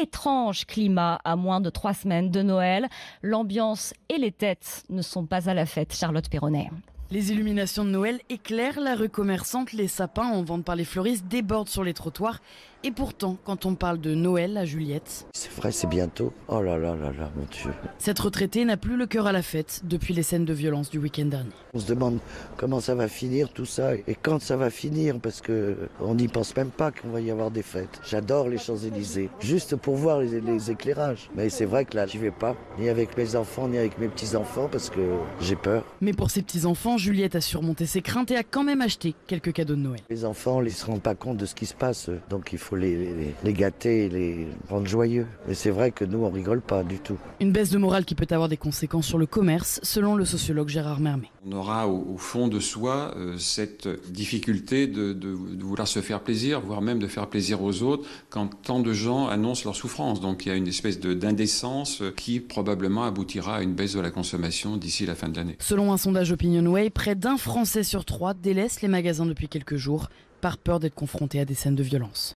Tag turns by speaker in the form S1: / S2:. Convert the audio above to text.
S1: Étrange climat à moins de 3 semaines de Noël. L'ambiance et les têtes ne sont pas à la fête, Charlotte Perronnet.
S2: Les illuminations de Noël éclairent la rue commerçante, les sapins en vente par les fleuristes débordent sur les trottoirs. Et pourtant, quand on parle de Noël à Juliette...
S3: C'est vrai, c'est bientôt. Oh là là là là, mon Dieu.
S2: Cette retraitée n'a plus le cœur à la fête depuis les scènes de violence du week-end dernier.
S3: On se demande comment ça va finir tout ça et quand ça va finir parce qu'on n'y pense même pas qu'on va y avoir des fêtes. J'adore les Champs-Élysées, juste pour voir les éclairages. Mais c'est vrai que là, j'y vais pas, ni avec mes enfants, ni avec mes petits-enfants parce que j'ai peur.
S2: Mais pour ses petits-enfants, Juliette a surmonté ses craintes et a quand même acheté quelques cadeaux de Noël.
S3: Les enfants, ils ne se rendent pas compte de ce qui se passe, donc il faut les gâter et les rendre joyeux. Mais c'est vrai que nous, on rigole pas du tout.
S2: Une baisse de morale qui peut avoir des conséquences sur le commerce, selon le sociologue Gérard Mermet.
S4: On aura au fond de soi cette difficulté de vouloir se faire plaisir, voire même de faire plaisir aux autres, quand tant de gens annoncent leur souffrance. Donc il y a une espèce d'indécence qui probablement aboutira à une baisse de la consommation d'ici la fin de l'année.
S2: Selon un sondage OpinionWay, près d'un Français sur 3 délaisse les magasins depuis quelques jours par peur d'être confronté à des scènes de violence.